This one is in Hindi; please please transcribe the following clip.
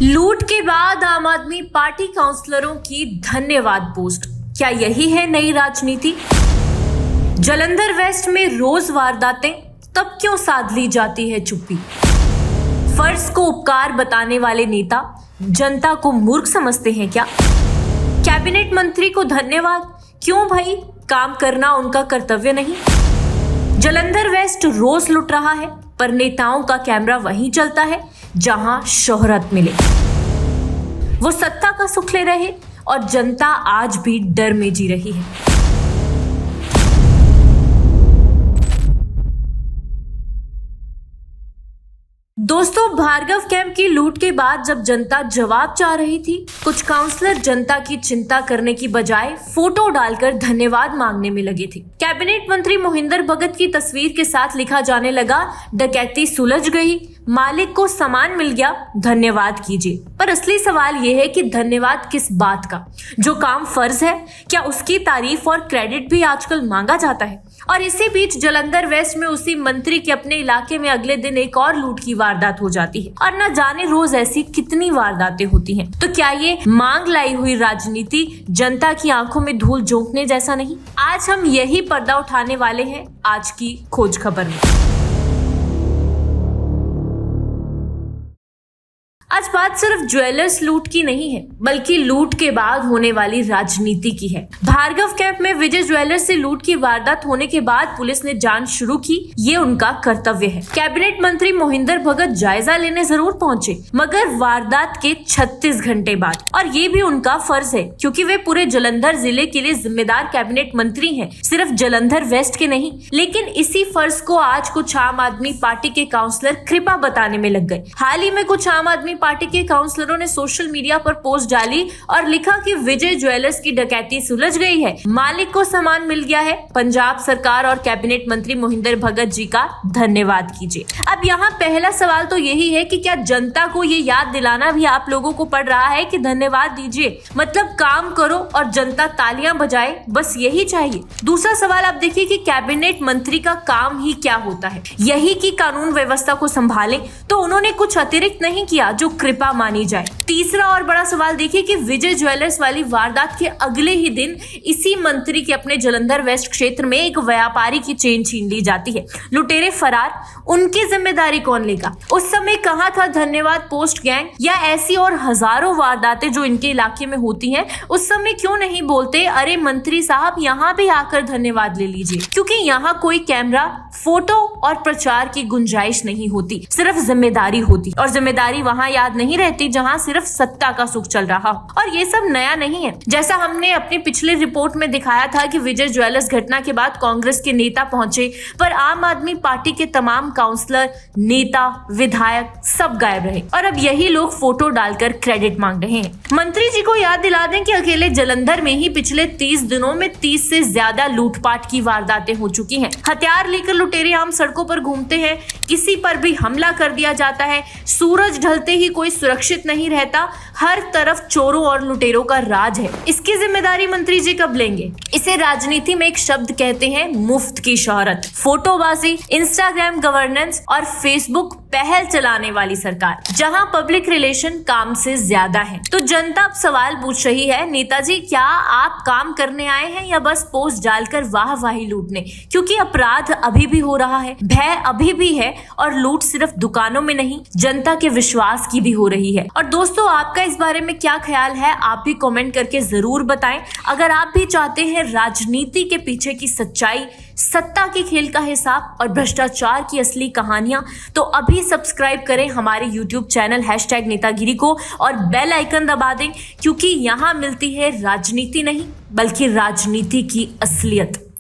लूट के बाद आम आदमी पार्टी काउंसलरों की धन्यवाद पोस्ट। क्या यही है नई राजनीति? जालंधर वेस्ट में रोज वारदातें, तब क्यों साध ली जाती है चुप्पी? फर्ज को उपकार बताने वाले नेता जनता को मूर्ख समझते हैं क्या? कैबिनेट मंत्री को धन्यवाद, क्यों भाई? काम करना उनका कर्तव्य नहीं? जालंधर वेस्ट रोज लुट रहा है, पर नेताओं का कैमरा वहीं चलता है जहां शोहरत मिले। वो सत्ता का सुख ले रहे और जनता आज भी डर में जी रही है। दोस्तों, भार्गव कैंप की लूट के बाद जब जनता जवाब चाह रही थी, कुछ काउंसलर जनता की चिंता करने की बजाय फोटो डालकर धन्यवाद मांगने में लगे थे। कैबिनेट मंत्री मोहिंदर भगत की तस्वीर के साथ लिखा जाने लगा, डकैती सुलझ गई, मालिक को सामान मिल गया, धन्यवाद कीजिए। पर असली सवाल यह है कि धन्यवाद किस बात का? जो काम फर्ज है, क्या उसकी तारीफ और क्रेडिट भी आजकल मांगा जाता है? और इसी बीच जालंधर वेस्ट में उसी मंत्री के अपने इलाके में अगले दिन एक और लूट की वारदात हो जाती है और न जाने रोज ऐसी कितनी वारदातें होती हैं। तो क्या ये मांग लाई हुई राजनीति जनता की आंखों में धूल झोंकने जैसा नहीं? आज हम यही पर्दा उठाने वाले हैं आज की खोज खबर में। आज बात सिर्फ ज्वेलर्स लूट की नहीं है, बल्कि लूट के बाद होने वाली राजनीति की है। भार्गव कैंप में विजय ज्वेलर्स से लूट की वारदात होने के बाद पुलिस ने जांच शुरू की, ये उनका कर्तव्य है। कैबिनेट मंत्री मोहिंदर भगत जायजा लेने जरूर पहुंचे, मगर वारदात के 36 घंटे बाद। और ये भी उनका फर्ज है, क्योंकि वे पूरे जालंधर जिले के लिए जिम्मेदार कैबिनेट मंत्री हैं, सिर्फ जालंधर वेस्ट के नहीं। लेकिन इसी फर्ज को आज कुछ आम आदमी पार्टी के काउंसलर कृपा बताने में लग गए। हाल ही में कुछ आम आदमी पार्टी के काउंसलरों ने सोशल मीडिया पर पोस्ट डाली और लिखा कि विजय ज्वेलर्स की डकैती सुलझ गई है, मालिक को सामान मिल गया है, पंजाब सरकार और कैबिनेट मंत्री मोहिंदर भगत जी का धन्यवाद कीजिए। अब यहाँ पहला सवाल तो यही है कि क्या जनता को ये याद दिलाना भी आप लोगों को पड़ रहा है कि धन्यवाद दीजिए, मतलब काम करो और जनता तालियां बजाए, बस यही चाहिए? दूसरा सवाल आप देखिए कि कैबिनेट मंत्री का काम ही क्या होता है? यही कि कानून व्यवस्था को संभालें, तो उन्होंने कुछ अतिरिक्त नहीं किया जो कृपा मानी जाए। तीसरा और बड़ा सवाल देखिए कि विजय ज्वेलर्स वाली वारदात के अगले ही दिन इसी मंत्री के अपने जालंधर वेस्ट क्षेत्र में एक व्यापारी की चेन छीन ली जाती है। लुटेरे फरार, उनकी जिम्मेदारी कौन लेगा? उस समय कहां था धन्यवाद पोस्ट गैंग? या ऐसी और हजारों वारदातें जो इनके इलाके में होती हैं, उस समय क्यों नहीं बोलते, अरे मंत्री साहब यहाँ भी आकर धन्यवाद ले लीजिए? क्योंकि यहाँ कोई कैमरा, फोटो और प्रचार की गुंजाइश नहीं होती, सिर्फ जिम्मेदारी होती। और जिम्मेदारी वहां याद नहीं रहती जहां सिर्फ सत्ता का सुख चल रहा हो। और ये सब नया नहीं है। जैसा हमने अपनी पिछली रिपोर्ट में दिखाया था कि विजय ज्वेलर्स घटना के बाद कांग्रेस के नेता पहुंचे, पर आम आदमी पार्टी के तमाम काउंसलर, नेता, विधायक सब गायब रहे। और अब यही लोग फोटो डालकर क्रेडिट मांग रहे हैं। मंत्री जी को याद दिला दें कि अकेले जालंधर में ही पिछले 30 दिनों में 30 से ज्यादा लूटपाट की वारदातें हो चुकी हैं। हथियार लेकर लुटेरे आम सड़कों पर घूमते हैं, किसी पर भी हमला कर दिया जाता है। सूरज ढलते ही कोई सुरक्षित नहीं रहता, हर तरफ चोरों और लुटेरों का राज है। इसकी जिम्मेदारी मंत्री जी कब लेंगे? इसे राजनीति में एक शब्द कहते हैं, मुफ्त की शोहरत, फोटोबाजी, इंस्टाग्राम गवर्नेंस और फेसबुक पहल चलाने वाली सरकार, जहां पब्लिक रिलेशन काम से ज्यादा है। तो जनता अब सवाल पूछ रही है, नेताजी क्या आप काम करने आए हैं या बस पोस्ट डालकर वाहवाही लूटने? क्योंकि अपराध अभी भी हो रहा है, भय अभी भी है और लूट सिर्फ दुकानों में नहीं, जनता के विश्वास की भी हो रही है। और दोस्तों, आपका इस बारे में क्या ख्याल है? आप भी कमेंट करके जरूर बताएं। अगर आप भी चाहते हैं राजनीति के पीछे की सच्चाई, सत्ता के खेल का हिसाब और भ्रष्टाचार की असली कहानियां, तो अभी सब्सक्राइब करें हमारे YouTube चैनल #नेतागिरी को और बेल आइकन दबा दें, क्योंकि यहाँ मिलती है राजनीति नहीं, बल्कि राजनीति की असलियत।